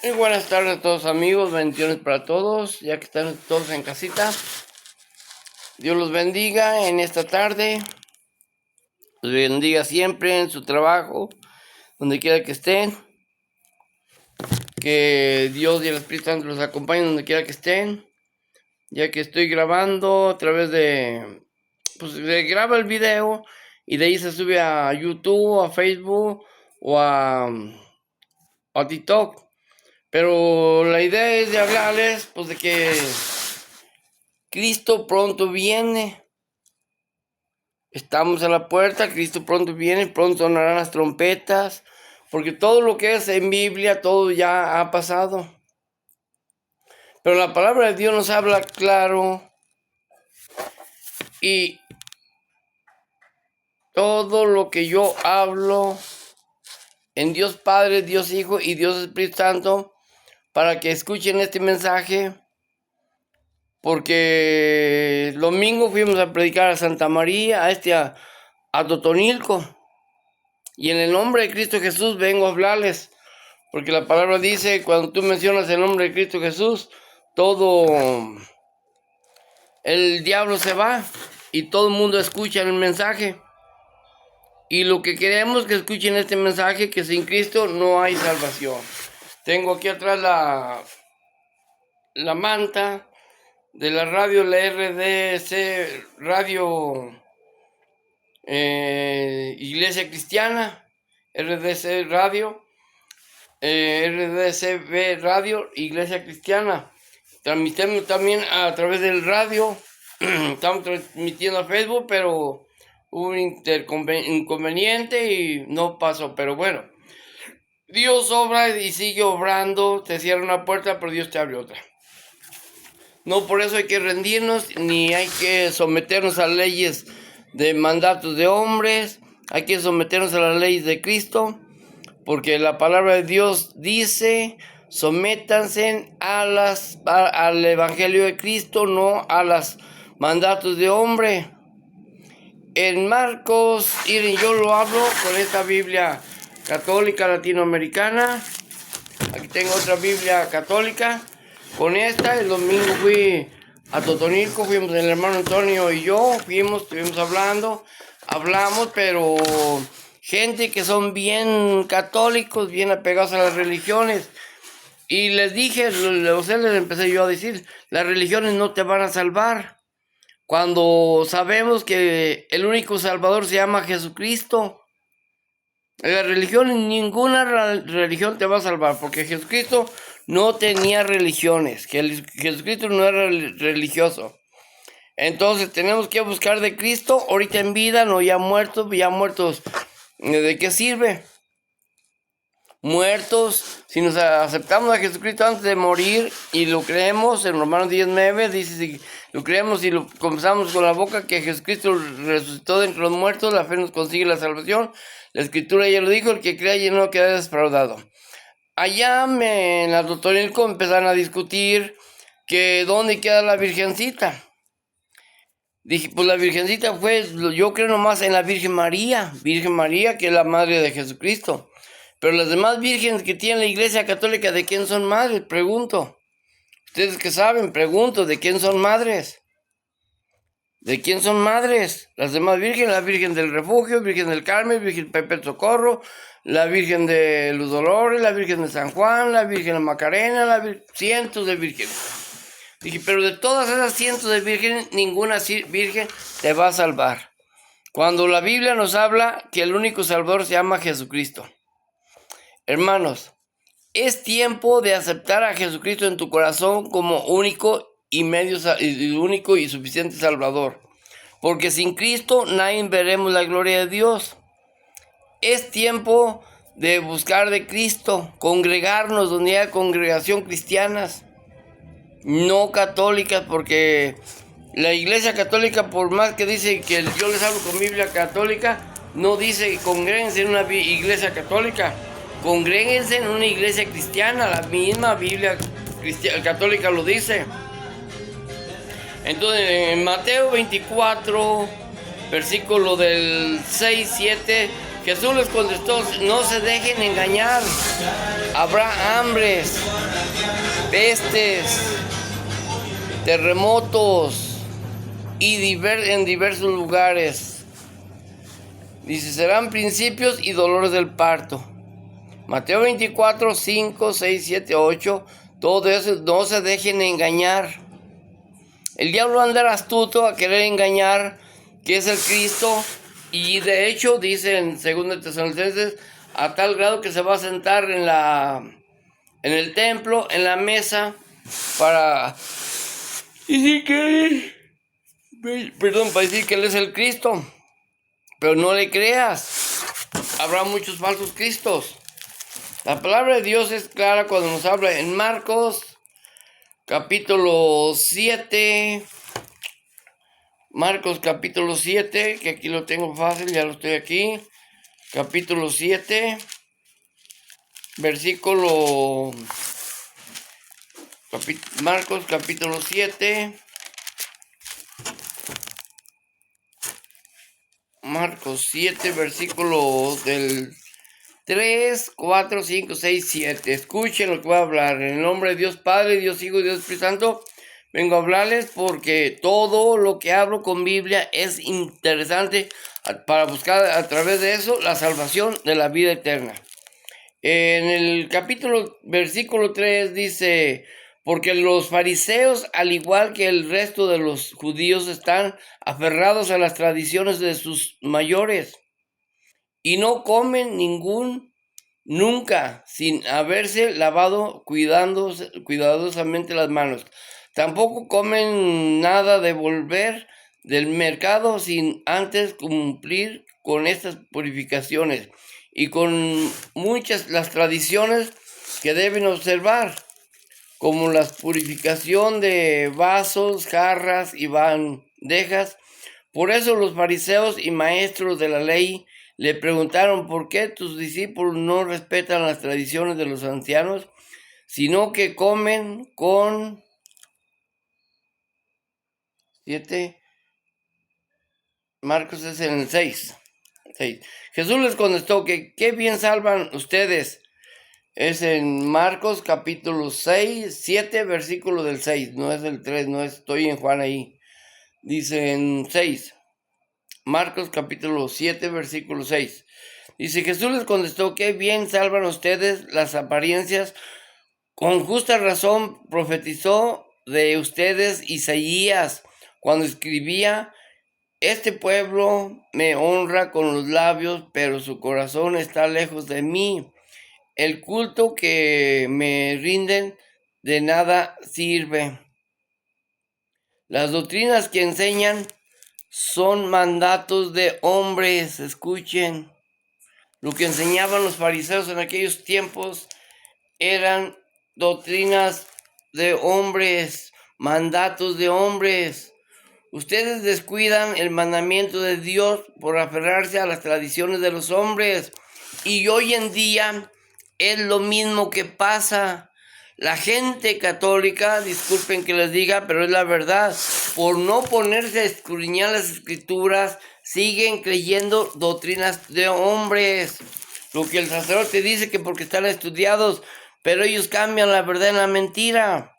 Muy buenas tardes a todos amigos, bendiciones para todos, ya que están todos en casita. Dios los bendiga en esta tarde, los bendiga siempre en su trabajo, donde quiera que estén. Que Dios y el Espíritu Santo los acompañen donde quiera que estén. Ya que estoy grabando a través de, graba el video y de ahí se sube a YouTube, a Facebook o a TikTok. Pero la idea es de hablarles, de que Cristo pronto viene. Estamos a la puerta, Cristo pronto viene, pronto sonarán las trompetas, porque todo lo que es en Biblia, todo ya ha pasado. Pero la palabra de Dios nos habla claro y todo lo que yo hablo en Dios Padre, Dios Hijo y Dios Espíritu Santo, para que escuchen este mensaje. Porque el domingo fuimos a predicar a Santa María, a Totonilco. Y en el nombre de Cristo Jesús vengo a hablarles. Porque la palabra dice, cuando tú mencionas el nombre de Cristo Jesús, todo el diablo se va y todo el mundo escucha el mensaje. Y lo que queremos que escuchen este mensaje, que sin Cristo no hay salvación. Tengo aquí atrás la manta de la radio, la RDC Radio Iglesia Cristiana, RDC Radio, RDCB Radio Iglesia Cristiana. Transmitimos también a través del radio, estamos transmitiendo a Facebook, pero hubo un inconveniente y no pasó, pero bueno, Dios obra y sigue obrando. Te cierra una puerta, pero Dios te abre otra. No por eso hay que rendirnos, ni hay que someternos a leyes de mandatos de hombres. Hay que someternos a las leyes de Cristo, porque la palabra de Dios dice, sométanse al evangelio de Cristo, no a los mandatos de hombre. En Marcos, miren, yo lo hablo con esta Biblia católica latinoamericana. Aquí tengo otra Biblia católica. Con esta, el domingo fui a Totonilco, fuimos el hermano Antonio y yo, estuvimos hablamos, pero gente que son bien católicos, bien apegados a las religiones. Y les dije, les empecé yo a decir, las religiones no te van a salvar. Cuando sabemos que el único salvador se llama Jesucristo. La religión, ninguna religión te va a salvar, porque Jesucristo no tenía religiones, que Jesucristo no era religioso. Entonces tenemos que buscar de Cristo, ahorita en vida, no ya muertos, ¿de qué sirve? Muertos, si nos aceptamos a Jesucristo antes de morir y lo creemos, en Romanos 10:9 dice, si lo creemos y lo confesamos con la boca que Jesucristo resucitó de entre los muertos, la fe nos consigue la salvación. La Escritura ya lo dijo, el que crea y no queda defraudado. Allá en la Totonilco empezaron a discutir que dónde queda la Virgencita. Dije, pues la Virgencita yo creo nomás en la Virgen María, que es la madre de Jesucristo. Pero las demás vírgenes que tiene la Iglesia Católica, ¿de quién son madres? Pregunto. Ustedes que saben, pregunto, ¿de quién son madres? ¿De quién son madres? Las demás vírgenes, la Virgen del Refugio, Virgen del Carmen, Virgen Pepe Socorro, la Virgen de los Dolores, la Virgen de San Juan, la Virgen de Macarena, cientos de vírgenes. Dije, pero de todas esas cientos de vírgenes, ninguna virgen te va a salvar. Cuando la Biblia nos habla que el único salvador se llama Jesucristo. Hermanos, es tiempo de aceptar a Jesucristo en tu corazón como único y suficiente Salvador. Porque sin Cristo nadie veremos la gloria de Dios. Es tiempo de buscar de Cristo, congregarnos donde haya congregación cristianas, no católicas, porque la Iglesia Católica, por más que dice que yo les hablo con Biblia católica, no dice que congréguense en una iglesia católica. Congréguense en una iglesia cristiana, la misma Biblia católica lo dice. Entonces, en Mateo 24, versículo del 6-7, Jesús les contestó, no se dejen engañar. Habrá hambres, pestes, terremotos y en diversos lugares. Dice, serán principios y dolores del parto. Mateo 24, 5, 6, 7, 8. Todo eso, no se dejen engañar. El diablo anda astuto a querer engañar que es el Cristo. Y de hecho, dice en 2 Tesalonicenses, a tal grado que se va a sentar en el templo, en la mesa, para decir que para decir que Él es el Cristo. Pero no le creas. Habrá muchos falsos cristos. La palabra de Dios es clara cuando nos habla en Marcos, capítulo 7. Marcos, capítulo 7, que aquí lo tengo fácil, ya lo estoy aquí. Capítulo 7, versículo... Marcos, capítulo 7. Marcos 7, versículo del 3, 4, 5, 6, 7. Escuchen lo que voy a hablar. En el nombre de Dios Padre, Dios Hijo y Dios Espíritu Santo, vengo a hablarles porque todo lo que hablo con Biblia es interesante para buscar a través de eso la salvación de la vida eterna. En el versículo 3 dice, porque los fariseos, al igual que el resto de los judíos, están aferrados a las tradiciones de sus mayores y no comen nunca, sin haberse lavado cuidadosamente las manos. Tampoco comen nada de volver del mercado sin antes cumplir con estas purificaciones y con muchas las tradiciones que deben observar, como la purificación de vasos, jarras y bandejas. Por eso los fariseos y maestros de la ley le preguntaron, ¿por qué tus discípulos no respetan las tradiciones de los ancianos, sino que comen con... 7. Marcos es en el 6. Jesús les contestó que qué bien salvan ustedes. Es en Marcos capítulo 7, versículo del 6. No es el 3, no estoy en Juan ahí. Dice en 6. Marcos capítulo 7, versículo 6. Dice, Jesús les contestó, qué bien salvan ustedes las apariencias. Con justa razón profetizó de ustedes Isaías cuando escribía, este pueblo me honra con los labios, pero su corazón está lejos de mí. El culto que me rinden de nada sirve. Las doctrinas que enseñan son mandatos de hombres. Escuchen, lo que enseñaban los fariseos en aquellos tiempos eran doctrinas de hombres, mandatos de hombres. Ustedes descuidan el mandamiento de Dios por aferrarse a las tradiciones de los hombres. Y hoy en día es lo mismo que pasa. La gente católica, disculpen que les diga, pero es la verdad, por no ponerse a escudriñar las escrituras, siguen creyendo doctrinas de hombres. Lo que el sacerdote dice que porque están estudiados, pero ellos cambian la verdad en la mentira.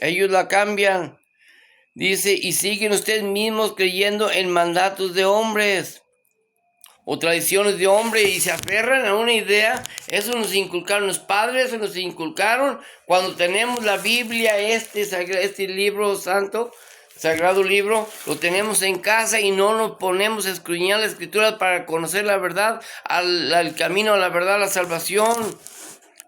Ellos la cambian. Dice, y siguen ustedes mismos creyendo en mandatos de hombres o tradiciones de hombres y se aferran a una idea. Eso nos inculcaron los padres, eso nos inculcaron cuando tenemos la Biblia, este libro santo, sagrado libro, lo tenemos en casa y no nos ponemos a escudriñar la escritura para conocer la verdad, al camino a la verdad, a la salvación.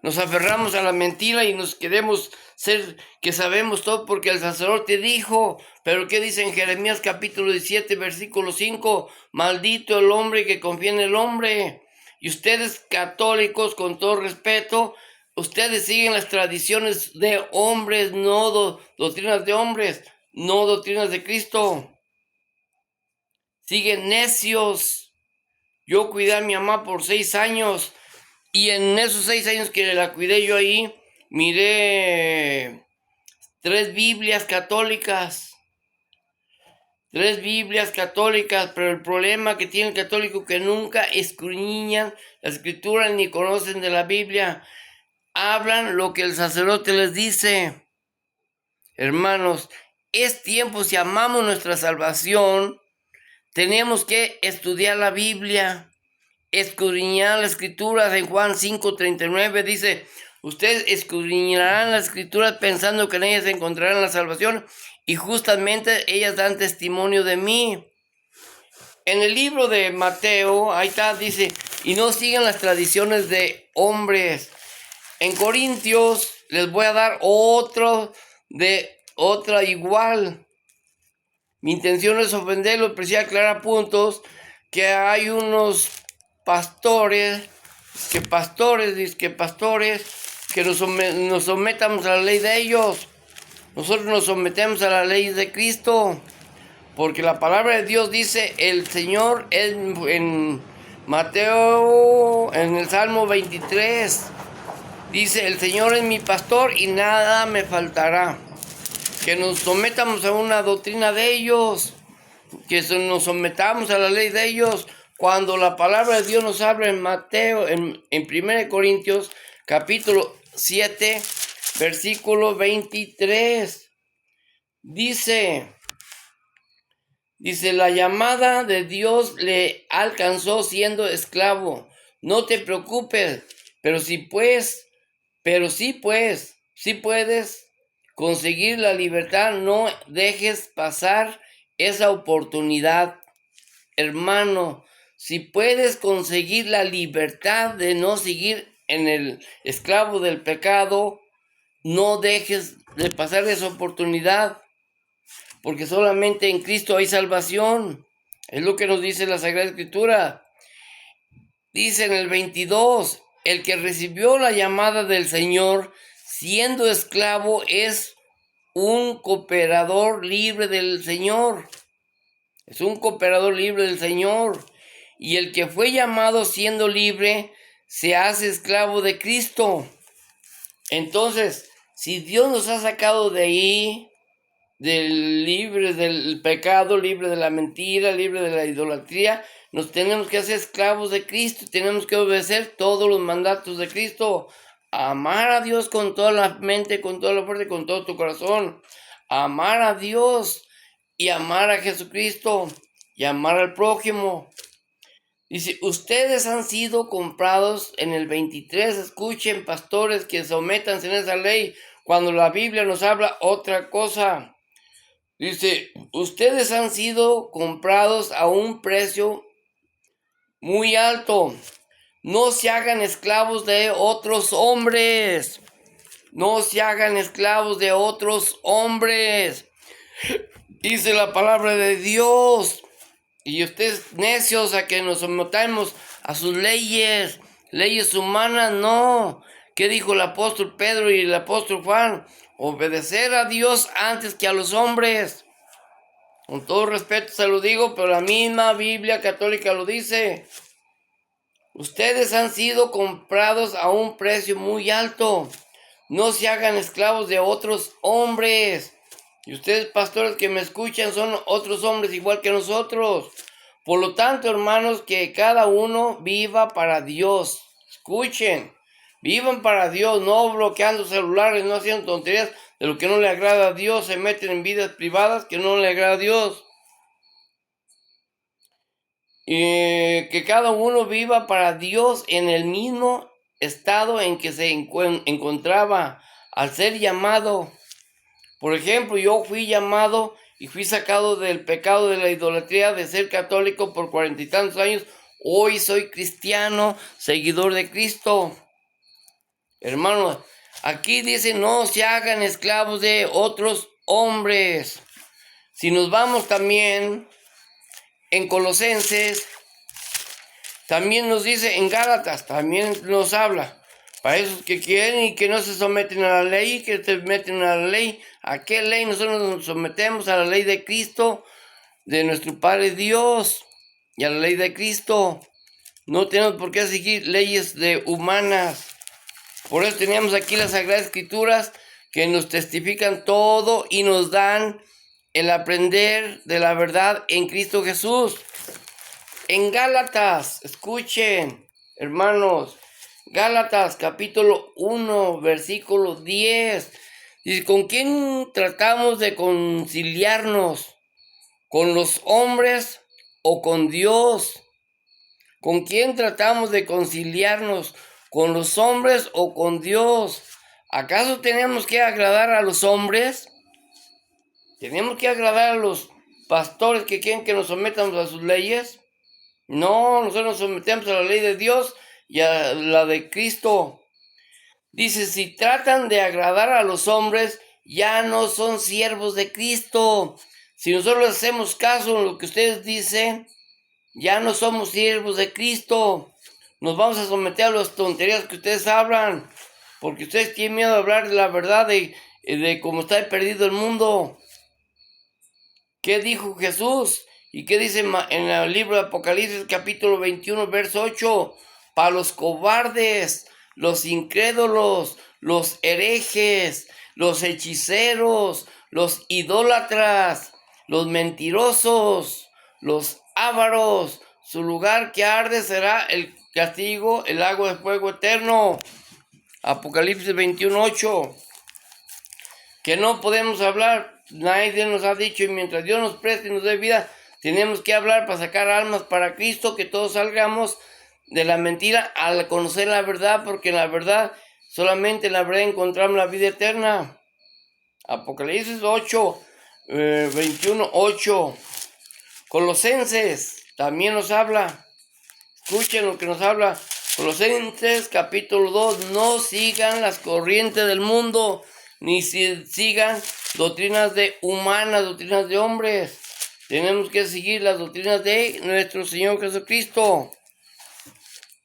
Nos aferramos a la mentira y nos queremos ser que sabemos todo porque el sacerdote dijo. Pero ¿qué dice en Jeremías capítulo 17, versículo 5? Maldito el hombre que confía en el hombre. Y ustedes católicos, con todo respeto, ustedes siguen las tradiciones de hombres, no doctrinas de hombres, no doctrinas de Cristo. Siguen necios. Yo cuidé a mi mamá por 6 años. Y en esos 6 años que la cuidé yo ahí, miré 3 Biblias católicas. 3 Biblias católicas, pero el problema que tiene el católico que nunca escudriñan la escritura ni conocen de la Biblia. Hablan lo que el sacerdote les dice. Hermanos, es tiempo, si amamos nuestra salvación, tenemos que estudiar la Biblia, escudriñar las escrituras. En Juan 5:39 dice: ustedes escudriñarán las escrituras pensando que en ellas encontrarán la salvación, y justamente ellas dan testimonio de mí. En el libro de Mateo, ahí está, dice: y no sigan las tradiciones de hombres. En Corintios les voy a dar otra igual. Mi intención es ofenderlos, pero sí aclarar puntos, que hay unos pastores que nos sometamos a la ley de ellos. Nosotros nos sometemos a la ley de Cristo, porque la palabra de Dios dice, el Señor en Mateo, en el Salmo 23, dice: el Señor es mi pastor y nada me faltará. Que nos sometamos a una doctrina de ellos, que nos sometamos a la ley de ellos, cuando la palabra de Dios nos habla en Mateo, en 1 Corintios, capítulo 7, versículo 23. Dice, la llamada de Dios le alcanzó siendo esclavo. No te preocupes, pero sí puedes conseguir la libertad. No dejes pasar esa oportunidad. Hermano, si puedes conseguir la libertad de no seguir en el esclavo del pecado, no dejes de pasar esa oportunidad, porque solamente en Cristo hay salvación. Es lo que nos dice la Sagrada Escritura. Dice en el 22: el que recibió la llamada del Señor siendo esclavo es un cooperador libre del Señor. Es un cooperador libre del Señor. Y el que fue llamado siendo libre se hace esclavo de Cristo. Entonces, si Dios nos ha sacado de ahí, libre del pecado, libre de la mentira, libre de la idolatría, nos tenemos que hacer esclavos de Cristo. Tenemos que obedecer todos los mandatos de Cristo. Amar a Dios con toda la mente, con toda la fuerza, con todo tu corazón. Amar a Dios y amar a Jesucristo y amar al prójimo. Dice: ustedes han sido comprados. En el 23, escuchen, pastores, que sométanse en esa ley, cuando la Biblia nos habla otra cosa. Dice: ustedes han sido comprados a un precio muy alto. No se hagan esclavos de otros hombres. No se hagan esclavos de otros hombres. Dice la palabra de Dios. Y ustedes necios a que nos sometamos a sus leyes humanas, no. ¿Qué dijo el apóstol Pedro y el apóstol Juan? Obedecer a Dios antes que a los hombres. Con todo respeto se lo digo, pero la misma Biblia católica lo dice. Ustedes han sido comprados a un precio muy alto. No se hagan esclavos de otros hombres. Y ustedes, pastores que me escuchan, son otros hombres igual que nosotros. Por lo tanto, hermanos, que cada uno viva para Dios. Escuchen, vivan para Dios, no bloqueando celulares, no haciendo tonterías de lo que no le agrada a Dios. Se meten en vidas privadas que no le agrada a Dios. Que cada uno viva para Dios en el mismo estado en que se encontraba al ser llamado. Por ejemplo, yo fui llamado y fui sacado del pecado de la idolatría, de ser católico por 40 y tantos años. Hoy soy cristiano, seguidor de Cristo. Hermanos, aquí dice: no se hagan esclavos de otros hombres. Si nos vamos también en Colosenses, también nos dice, en Gálatas, también nos habla. Para esos que quieren y que no se someten a la ley, que se meten a la ley. ¿A qué ley? Nosotros nos sometemos a la ley de Cristo, de nuestro Padre Dios, y a la ley de Cristo. No tenemos por qué seguir leyes humanas. Por eso teníamos aquí las Sagradas Escrituras, que nos testifican todo y nos dan el aprender de la verdad en Cristo Jesús. En Gálatas, escuchen, hermanos, Gálatas capítulo 1, versículo 10. Dice, ¿con quién tratamos de conciliarnos? ¿Con los hombres o con Dios? ¿Con quién tratamos de conciliarnos? ¿Con los hombres o con Dios? ¿Acaso tenemos que agradar a los hombres? ¿Tenemos que agradar a los pastores que quieren que nos sometamos a sus leyes? No, nosotros nos sometemos a la ley de Dios y a la de Cristo. Dice, si tratan de agradar a los hombres, ya no son siervos de Cristo. Si nosotros hacemos caso en lo que ustedes dicen, ya no somos siervos de Cristo. Nos vamos a someter a las tonterías que ustedes hablan, porque ustedes tienen miedo de hablar de la verdad de cómo está perdido el mundo. ¿Qué dijo Jesús? ¿Y qué dice en el libro de Apocalipsis capítulo 21, verso 8? Para los cobardes, los incrédulos, los herejes, los hechiceros, los idólatras, los mentirosos, los ávaros, su lugar que arde será el castigo, el lago de fuego eterno. Apocalipsis 21, 8. Que no podemos hablar, nadie nos ha dicho, y mientras Dios nos preste y nos dé vida, tenemos que hablar para sacar almas para Cristo, que todos salgamos de la mentira al conocer la verdad, porque en la verdad, solamente en la verdad encontramos la vida eterna. Apocalipsis 8, 21, 8. Colosenses también nos habla, escuchen lo que nos habla. Colosenses capítulo 2, no sigan las corrientes del mundo, ni sigan doctrinas humanas, doctrinas de hombres. Tenemos que seguir las doctrinas de nuestro Señor Jesucristo.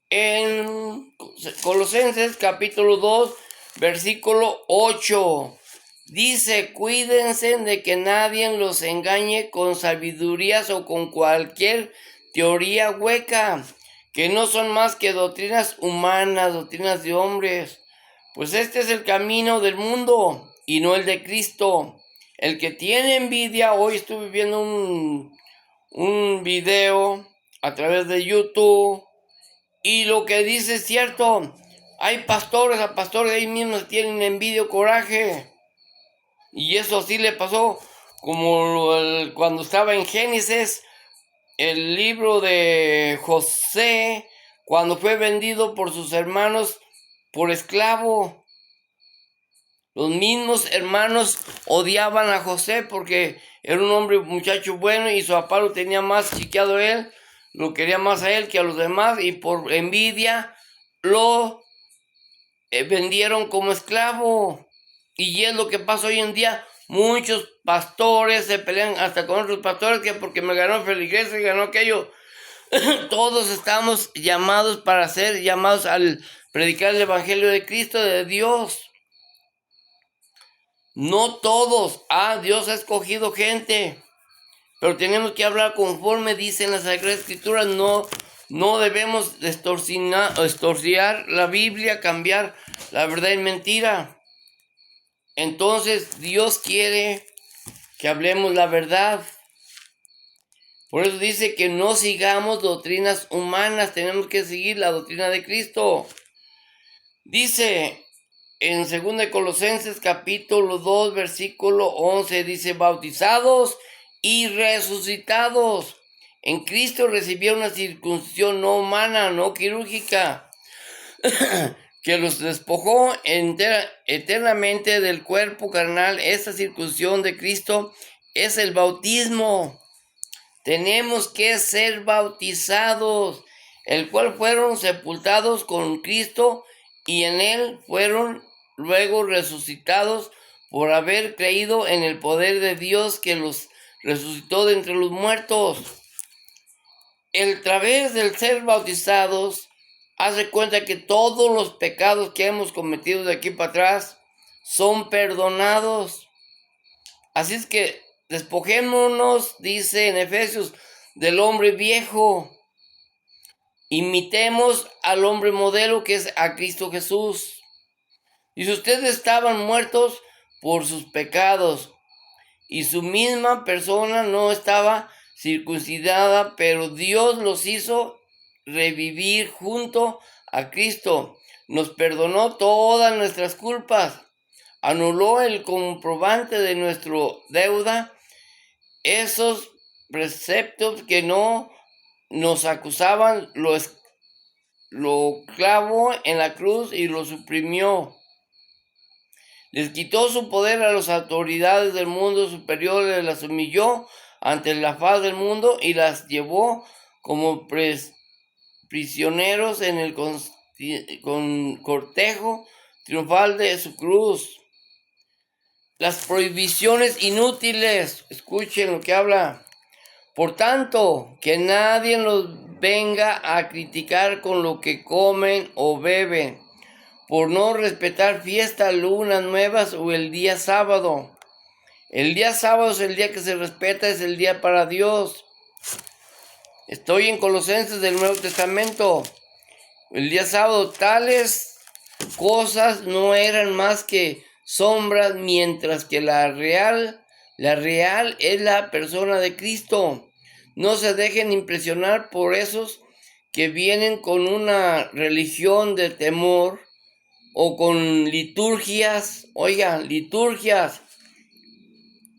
En Colosenses capítulo 2, versículo 8, dice, cuídense de que nadie los engañe con sabidurías o con cualquier teoría hueca, que no son más que doctrinas humanas, doctrinas de hombres. Pues este es el camino del mundo y no el de Cristo. El que tiene envidia, hoy estuve viendo un video a través de YouTube y lo que dice es cierto. Hay pastores, a pastores ahí mismos tienen envidia o coraje. Y eso sí le pasó como cuando estaba en Génesis, el libro de José, cuando fue vendido por sus hermanos por esclavo. Los mismos hermanos odiaban a José porque era un hombre, muchacho bueno, y su papá lo tenía más chiqueado él, lo quería más a él que a los demás, y por envidia lo vendieron como esclavo. Y es lo que pasa hoy en día. Muchos pastores se pelean hasta con otros pastores, que porque me ganó feligresia y ganó aquello. Todos estamos llamados para ser llamados al predicar el evangelio de Cristo, de Dios. No todos. Dios ha escogido gente. Pero tenemos que hablar conforme dicen las Sagradas Escrituras. No debemos distorsionar la Biblia, cambiar la verdad en mentira. Entonces Dios quiere que hablemos la verdad. Por eso dice que no sigamos doctrinas humanas, tenemos que seguir la doctrina de Cristo. Dice en 2 Colosenses capítulo 2 versículo 11, dice, bautizados y resucitados en Cristo recibieron una circuncisión no humana, no quirúrgica, que los despojó eternamente del cuerpo carnal. Esta circuncisión de Cristo es el bautismo. Tenemos que ser bautizados, el cual fueron sepultados con Cristo y en él fueron luego resucitados por haber creído en el poder de Dios que los resucitó de entre los muertos. El través del ser bautizados, hace cuenta que todos los pecados que hemos cometido de aquí para atrás son perdonados. Así es que despojémonos, dice en Efesios, del hombre viejo. Imitemos al hombre modelo que es a Cristo Jesús. Y si ustedes estaban muertos por sus pecados y su misma persona no estaba circuncidada, pero Dios los hizo revivir junto a Cristo. Nos perdonó todas nuestras culpas, anuló el comprobante de nuestra deuda, esos preceptos que no nos acusaban, lo clavó en la cruz y lo suprimió. Les quitó su poder a las autoridades del mundo superior, las humilló ante la faz del mundo y las llevó como prisioneros en el cortejo triunfal de su cruz. Las prohibiciones inútiles, escuchen lo que habla. Por tanto, que nadie los venga a criticar con lo que comen o beben, por no respetar fiestas, lunas nuevas o el día sábado. El día sábado es el día que se respeta, es el día para Dios. Estoy en Colosenses del Nuevo Testamento. El día sábado, tales cosas no eran más que sombras, mientras que la real es la persona de Cristo. No se dejen impresionar por esos que vienen con una religión de temor o con liturgias, liturgias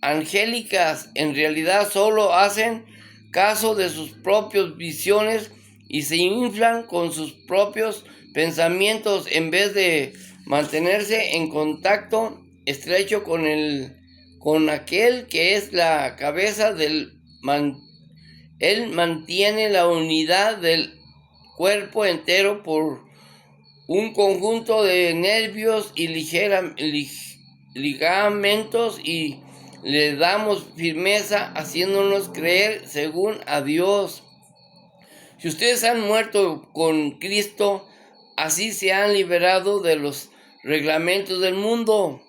angélicas. En realidad solo hacen caso de sus propias visiones y se inflan con sus propios pensamientos en vez de mantenerse en contacto estrecho con aquel que es la cabeza él mantiene la unidad del cuerpo entero por un conjunto de nervios y ligamentos, y le damos firmeza haciéndonos creer según a Dios. Si ustedes han muerto con Cristo, así se han liberado de los reglamentos del mundo.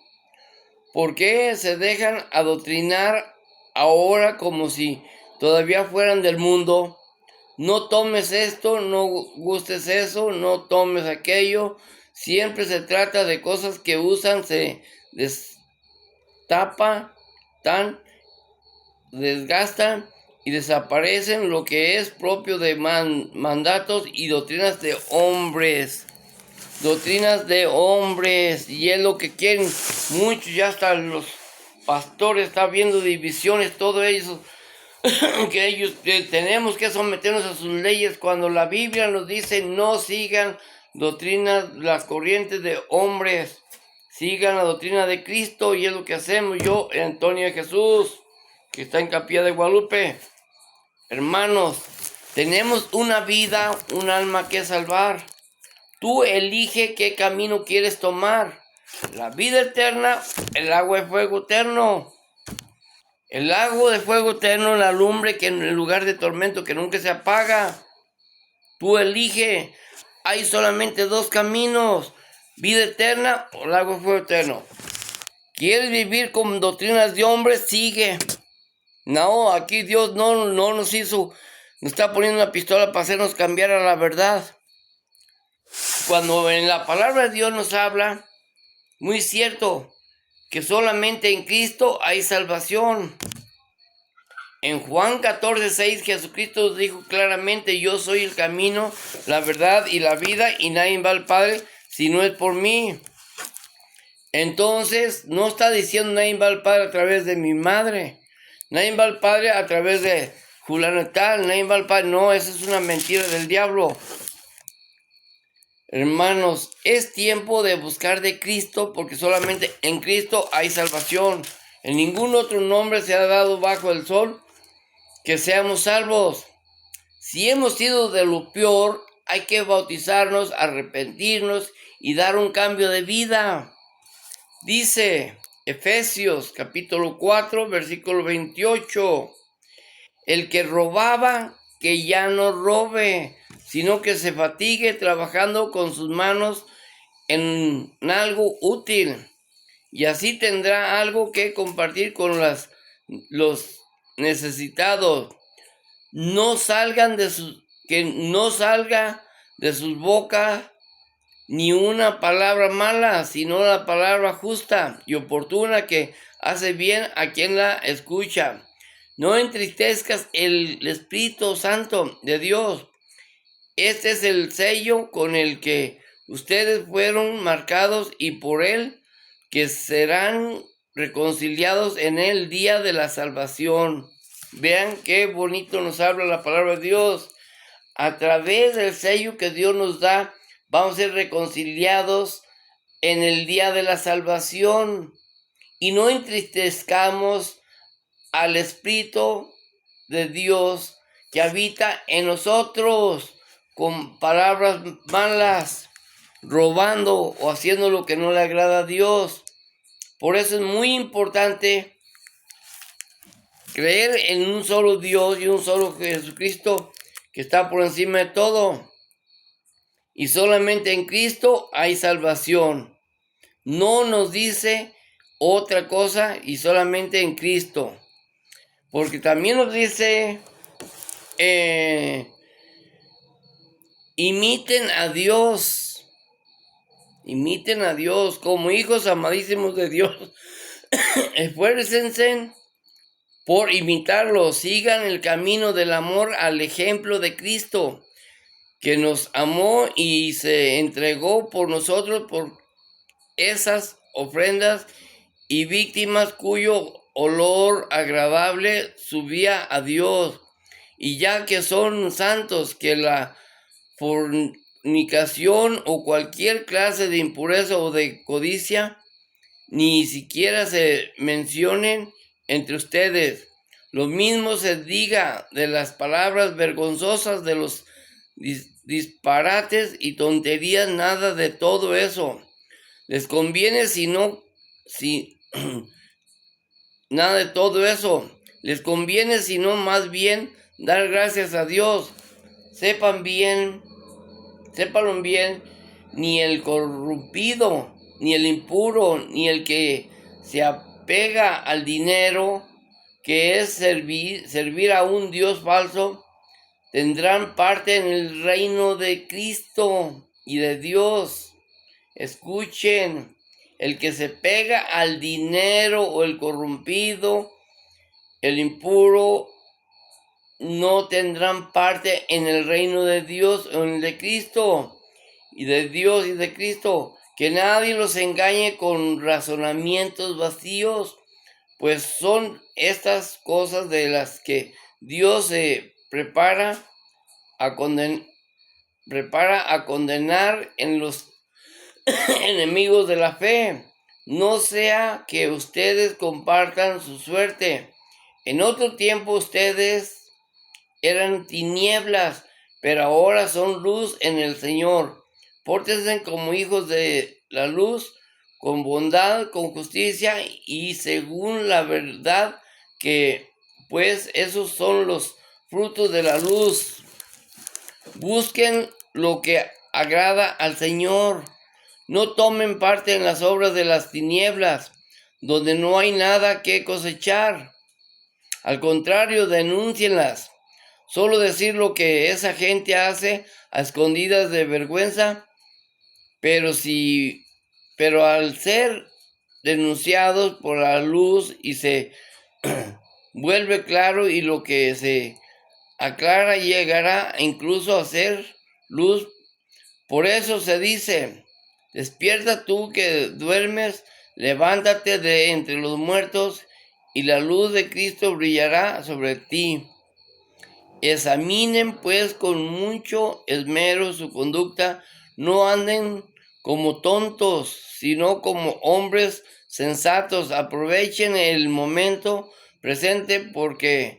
¿Por qué se dejan adoctrinar ahora como si todavía fueran del mundo? No tomes esto, no gustes eso, no tomes aquello. Siempre se trata de cosas que usan, se destapan, desgastan y desaparecen, lo que es propio de mandatos y doctrinas de hombres. Doctrinas de hombres, y es lo que quieren muchos, ya hasta los pastores están viendo divisiones, todo eso. que tenemos que someternos a sus leyes, cuando la Biblia nos dice no sigan doctrinas, las corrientes de hombres, sigan la doctrina de Cristo, y es lo que hacemos. Yo, Antonio Jesús, que está en Capilla de Guadalupe. Hermanos, tenemos una vida, un alma que salvar. Tú elige qué camino quieres tomar, la vida eterna, el agua de fuego eterno. El lago de fuego eterno, la lumbre que en el lugar de tormento que nunca se apaga. Tú elige. Hay solamente dos caminos: vida eterna o lago de fuego eterno. ¿Quieres vivir con doctrinas de hombres? Sigue. No, aquí Dios no nos hizo, nos está poniendo una pistola para hacernos cambiar a la verdad. Cuando en la palabra de Dios nos habla, muy cierto, que solamente en Cristo hay salvación. En Juan 14:6, Jesucristo dijo claramente: yo soy el camino, la verdad y la vida, y nadie va al Padre si no es por mí. Entonces, no está diciendo nadie va al Padre a través de mi madre, nadie va al Padre a través de fulano tal, nadie va al Padre. No, esa es una mentira del diablo. Hermanos, es tiempo de buscar de Cristo, porque solamente en Cristo hay salvación. En ningún otro nombre se ha dado bajo el sol que seamos salvos. Si hemos sido de lo peor, hay que bautizarnos, arrepentirnos y dar un cambio de vida. Dice Efesios capítulo 4, versículo 28. El que robaba, que ya no robe, sino que se fatigue trabajando con sus manos en algo útil, y así tendrá algo que compartir con los necesitados. Que no salga de sus bocas ni una palabra mala, sino la palabra justa y oportuna que hace bien a quien la escucha. No entristezcas el Espíritu Santo de Dios. Este es el sello con el que ustedes fueron marcados y por él que serán reconciliados en el día de la salvación. Vean qué bonito nos habla la palabra de Dios. A través del sello que Dios nos da, vamos a ser reconciliados en el día de la salvación. Y no entristezcamos al Espíritu de Dios que habita en nosotros con palabras malas, robando o haciendo lo que no le agrada a Dios. Por eso es muy importante creer en un solo Dios y un solo Jesucristo que está por encima de todo. Y solamente en Cristo hay salvación. No nos dice otra cosa y solamente en Cristo. Porque también nos dice, imiten a Dios como hijos amadísimos de Dios. Esfuércense por imitarlo, sigan el camino del amor al ejemplo de Cristo, que nos amó y se entregó por nosotros por esas ofrendas y víctimas cuyo olor agradable subía a Dios. Y ya que son santos, que la fornicación o cualquier clase de impureza o de codicia ni siquiera se mencionen entre ustedes. Lo mismo se diga de las palabras vergonzosas, de los disparates y tonterías, nada de todo eso. Les conviene nada de todo eso. Les conviene sino más bien dar gracias a Dios. Sépanlo bien, ni el corrompido, ni el impuro, ni el que se apega al dinero, que es servir a un Dios falso, tendrán parte en el reino de Cristo y de Dios. Escuchen, el que se pega al dinero o el corrompido, el impuro, no tendrán parte en el reino de Dios o en el de Cristo y de Dios y de Cristo. Que nadie los engañe con razonamientos vacíos, pues son estas cosas de las que Dios se prepara a condenar en los enemigos de la fe. No sea que ustedes compartan su suerte. En otro tiempo ustedes eran tinieblas, pero ahora son luz en el Señor. Pórtense como hijos de la luz, con bondad, con justicia y según la verdad, que pues esos son los frutos de la luz. Busquen lo que agrada al Señor. No tomen parte en las obras de las tinieblas, donde no hay nada que cosechar. Al contrario, denúncienlas. Solo decir lo que esa gente hace a escondidas de vergüenza, pero al ser denunciados por la luz y se vuelve claro, y lo que se aclara llegará incluso a ser luz. Por eso se dice: despierta tú que duermes, levántate de entre los muertos, y la luz de Cristo brillará sobre ti. Examinen pues con mucho esmero su conducta, no anden como tontos, sino como hombres sensatos. Aprovechen el momento presente porque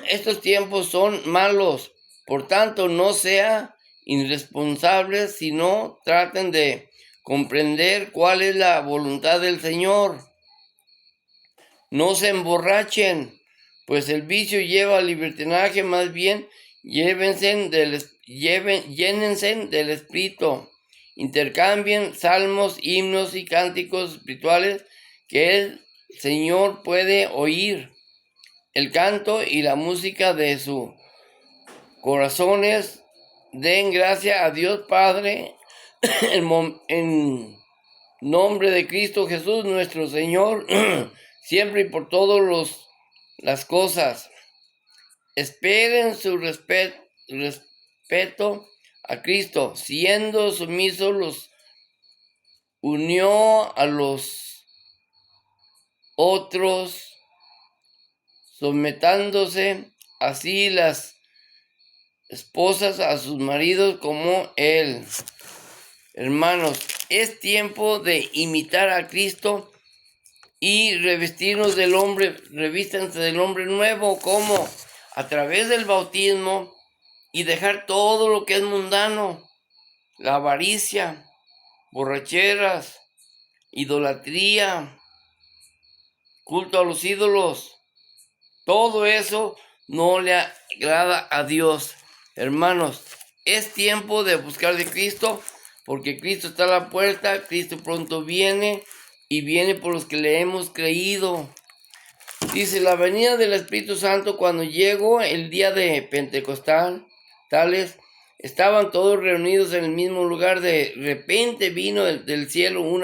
estos tiempos son malos. Por tanto, no sea irresponsables, sino traten de comprender cuál es la voluntad del Señor. No se emborrachen, pues el vicio lleva al libertinaje. Más bien llénense del Espíritu. Intercambien salmos, himnos y cánticos espirituales que el Señor puede oír. El canto y la música de sus corazones den gracia a Dios Padre en nombre de Cristo Jesús, nuestro Señor, siempre y por todas las cosas. Esperen su respeto a Cristo, siendo sumisos los unió a los otros, sometándose así las esposas a sus maridos como él. Hermanos, es tiempo de imitar a Cristo y revístanse del hombre nuevo, como a través del bautismo, y dejar todo lo que es mundano, la avaricia, borracheras, idolatría, culto a los ídolos. Todo eso no le agrada a Dios. Hermanos, es tiempo de buscar de Cristo, porque Cristo está a la puerta, Cristo pronto viene, y viene por los que le hemos creído. Dice, la venida del Espíritu Santo, cuando llegó el día de Pentecostal, tales, estaban todos reunidos en el mismo lugar. De repente vino del cielo un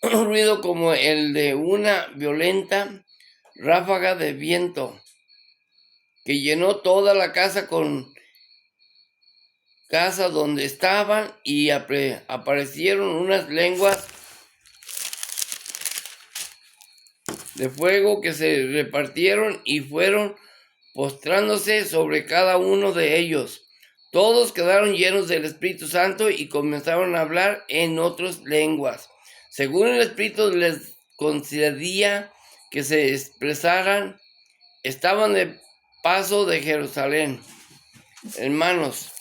ruido como el de una violenta ráfaga de viento, que llenó toda la casa donde estaban, y aparecieron unas lenguas de fuego que se repartieron y fueron postrándose sobre cada uno de ellos. Todos quedaron llenos del Espíritu Santo y comenzaron a hablar en otras lenguas, según el Espíritu les concedía que se expresaran. Estaban de paso de Jerusalén. Hermanos,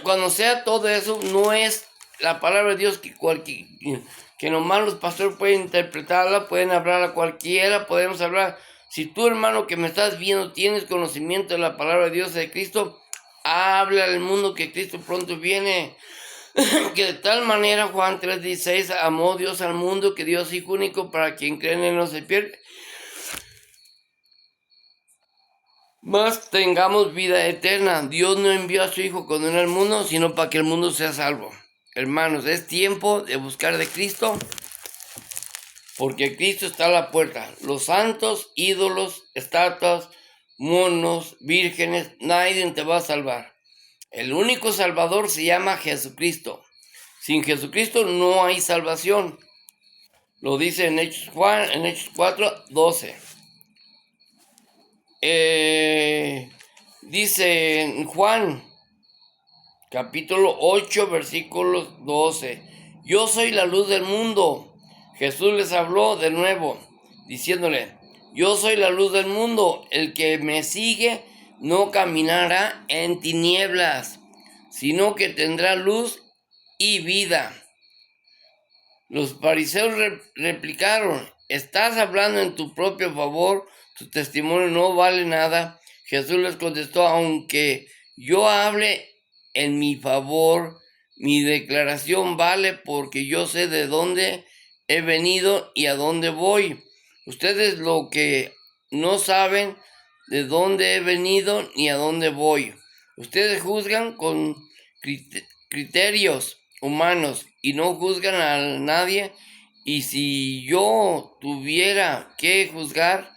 cuando sea todo eso, no es la palabra de Dios que nomás los pastores pueden interpretarla, pueden hablar a cualquiera, podemos hablar. Si tú, hermano, que me estás viendo, tienes conocimiento de la palabra de Dios de Cristo, habla al mundo que Cristo pronto viene. Que de tal manera, Juan 3:16, amó Dios al mundo, que Dios Hijo único, para quien cree en él no se pierde, mas tengamos vida eterna. Dios no envió a su Hijo condenar al mundo, sino para que el mundo sea salvo. Hermanos, es tiempo de buscar de Cristo, porque Cristo está a la puerta. Los santos, ídolos, estatuas, monos, vírgenes, nadie te va a salvar. El único salvador se llama Jesucristo. Sin Jesucristo no hay salvación. Lo dice en Hechos 4:12. Dice en Juan, capítulo 8, versículos 12. Yo soy la luz del mundo. Jesús les habló de nuevo, diciéndole, yo soy la luz del mundo. El que me sigue no caminará en tinieblas, sino que tendrá luz y vida. Los fariseos replicaron, estás hablando en tu propio favor, tu testimonio no vale nada. Jesús les contestó, aunque yo hable en mi favor, mi declaración vale, porque yo sé de dónde he venido y a dónde voy. Ustedes lo que no saben de dónde he venido ni a dónde voy. Ustedes juzgan con criterios humanos y no juzgan a nadie. Y si yo tuviera que juzgar,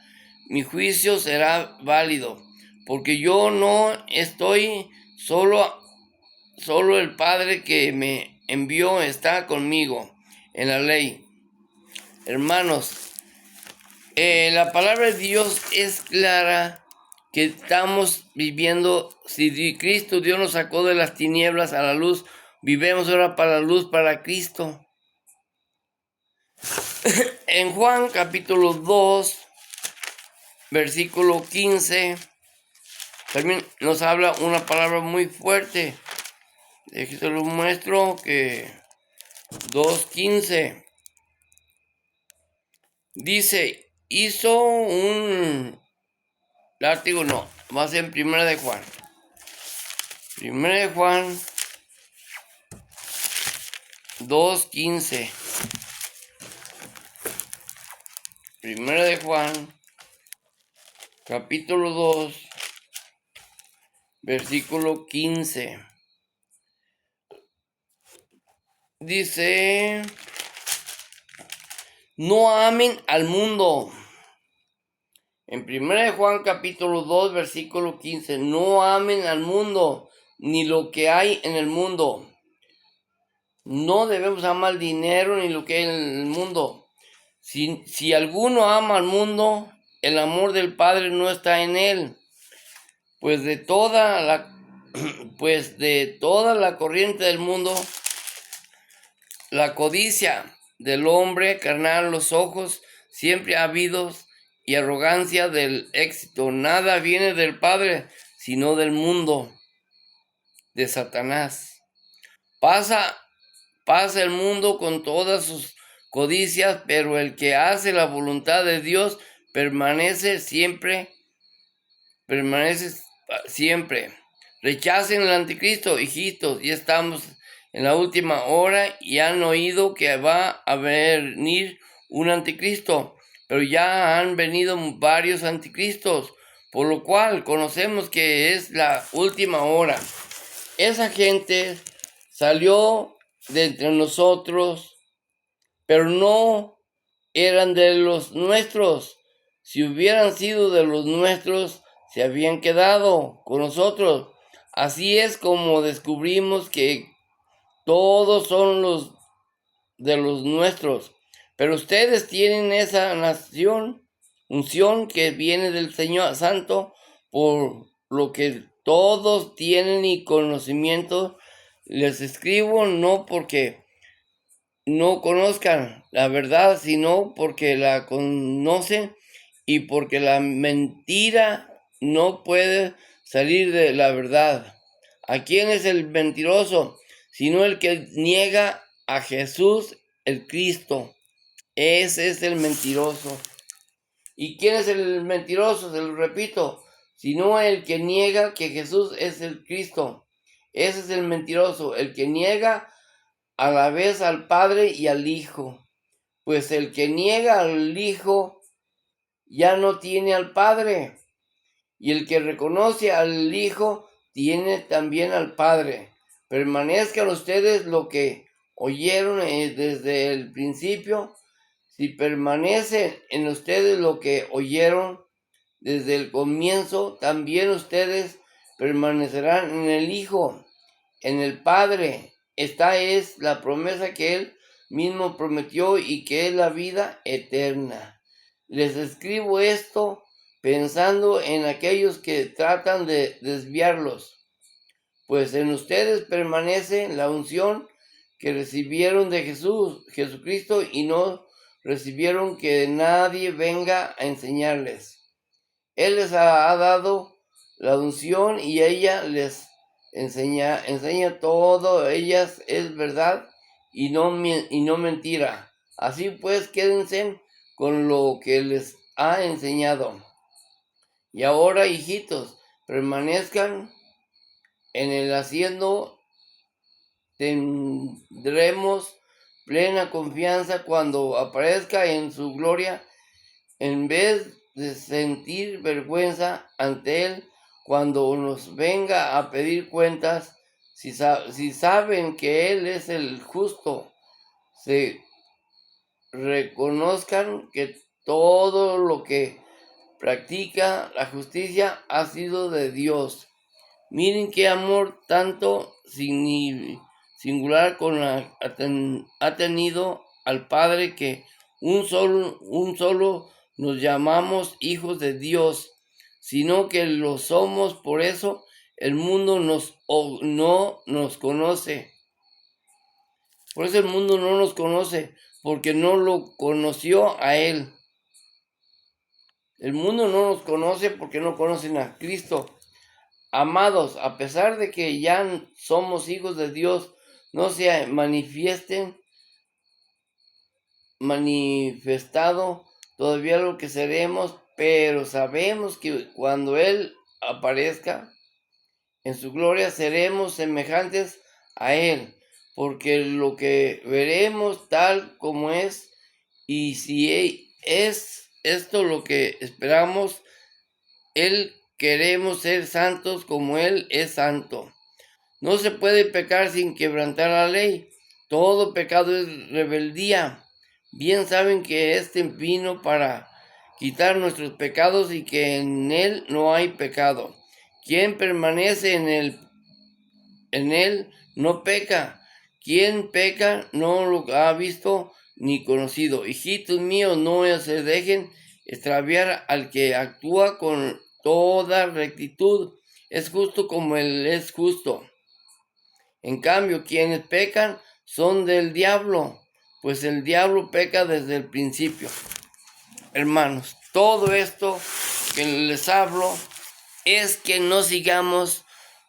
mi juicio será válido, porque yo no estoy solo el Padre que me envió está conmigo en la ley. Hermanos, la palabra de Dios es clara, que estamos viviendo. Si Cristo Dios nos sacó de las tinieblas a la luz, vivemos ahora para la luz, para Cristo. En Juan capítulo 2, versículo 15, también nos habla una palabra muy fuerte. Déjenme lo muestro, que 2:15 dice, hizo un látigo, no, va a ser en Primera de Juan. Primera de Juan 2:15. Primera de Juan, capítulo 2, versículo 15. dice, no amen al mundo. En 1 Juan capítulo 2, versículo 15, no amen al mundo, ni lo que hay en el mundo. No debemos amar el dinero ni lo que hay en el mundo. Si alguno ama al mundo, el amor del Padre no está en él. Pues de toda la corriente del mundo, la codicia del hombre carnal, los ojos siempre ávidos y arrogancia del éxito. Nada viene del Padre, sino del mundo, de Satanás. Pasa el mundo con todas sus codicias, pero el que hace la voluntad de Dios permanece siempre. Rechacen el anticristo, hijitos, ya estamos en la última hora y han oído que va a venir un anticristo, pero ya han venido varios anticristos, por lo cual conocemos que es la última hora. Esa gente salió de entre nosotros, pero no eran de los nuestros. Si hubieran sido de los nuestros, se habían quedado con nosotros. Así es como descubrimos que todos son los de los nuestros. Pero ustedes tienen esa unción que viene del Señor Santo, por lo que todos tienen y conocimiento. Les escribo no porque no conozcan la verdad, sino porque la conocen y porque la mentira no puede salir de la verdad. ¿A quién es el mentiroso? Sino el que niega a Jesús el Cristo. Ese es el mentiroso. ¿Y quién es el mentiroso? Se lo repito, sino el que niega que Jesús es el Cristo. Ese es el mentiroso, el que niega a la vez al Padre y al Hijo. Pues el que niega al Hijo ya no tiene al Padre, y el que reconoce al Hijo tiene también al Padre. Permanezcan ustedes lo que oyeron desde el principio. Si permanece en ustedes lo que oyeron desde el comienzo, también ustedes permanecerán en el Hijo, en el Padre. Esta es la promesa que Él mismo prometió y que es la vida eterna. Les escribo esto pensando en aquellos que tratan de desviarlos, pues en ustedes permanece la unción que recibieron de Jesucristo, y no recibieron que nadie venga a enseñarles. Él les ha dado la unción y ella les enseña todo. Ellas es verdad y no mentira. Así pues, quédense con lo que les ha enseñado. Y ahora, hijitos, permanezcan en el haciendo. Tendremos plena confianza cuando aparezca en su gloria, en vez de sentir vergüenza ante Él cuando nos venga a pedir cuentas. Si saben que Él es el justo, se reconozcan que todo lo que practica la justicia ha sido de Dios. Miren qué amor tanto singular ha tenido al Padre, que un solo nos llamamos hijos de Dios, sino que lo somos. Por eso el mundo no nos conoce. Por eso el mundo no nos conoce, porque no lo conoció a Él. El mundo no nos conoce porque no conocen a Cristo. Amados, a pesar de que ya somos hijos de Dios, no se manifestado todavía lo que seremos, pero sabemos que cuando Él aparezca en su gloria seremos semejantes a Él, porque lo que veremos tal como es. Y si es esto lo que esperamos, Él queremos ser santos como Él es santo. No se puede pecar sin quebrantar la ley. Todo pecado es rebeldía. Bien saben que este vino para quitar nuestros pecados y que en él no hay pecado. Quien permanece en él no peca. Quien peca no lo ha visto ni conocido. Hijitos míos, no se dejen extraviar al que actúa con toda rectitud. Es justo como él es justo. En cambio, quienes pecan son del diablo, pues el diablo peca desde el principio. Hermanos, todo esto que les hablo es que no sigamos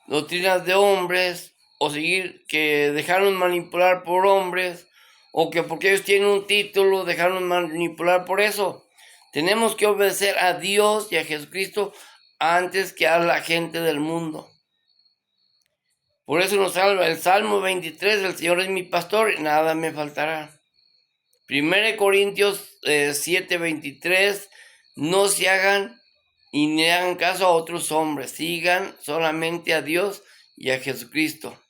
doctrinas de hombres o seguir que dejaron manipular por hombres o que porque ellos tienen un título dejaron manipular por eso. Tenemos que obedecer a Dios y a Jesucristo antes que a la gente del mundo. Por eso nos salva el Salmo 23, el Señor es mi pastor y nada me faltará. 1 Corintios 7:23, no se hagan y ni hagan caso a otros hombres, sigan solamente a Dios y a Jesucristo.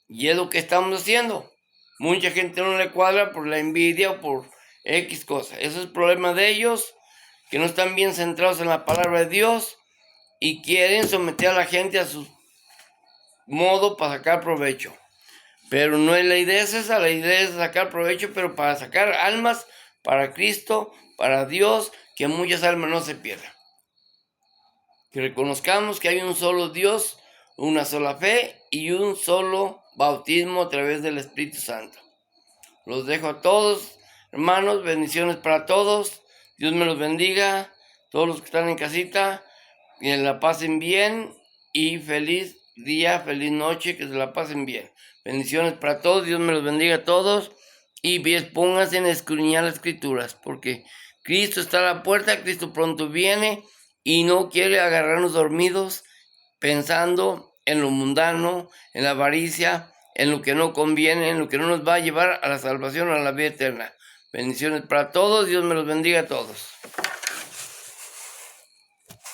Y es lo que estamos haciendo. Mucha gente no le cuadra por la envidia o por X cosa. Eso es problema de ellos, que no están bien centrados en la palabra de Dios y quieren someter a la gente a su modo para sacar provecho. Pero no es la idea es esa, la idea es sacar provecho, pero para sacar almas para Cristo, para Dios, que muchas almas no se pierdan. Que reconozcamos que hay un solo Dios, una sola fe y un solo bautismo a través del Espíritu Santo. Los dejo a todos, hermanos, bendiciones para todos. Dios me los bendiga, todos los que están en casita, que la pasen bien y feliz día, feliz noche, que se la pasen bien. Bendiciones para todos, Dios me los bendiga a todos y pónganse en escudriñar las escrituras, porque Cristo está a la puerta, Cristo pronto viene y no quiere agarrarnos dormidos pensando en lo mundano, en la avaricia, en lo que no conviene, en lo que no nos va a llevar a la salvación, a la vida eterna. Bendiciones para todos, Dios me los bendiga a todos.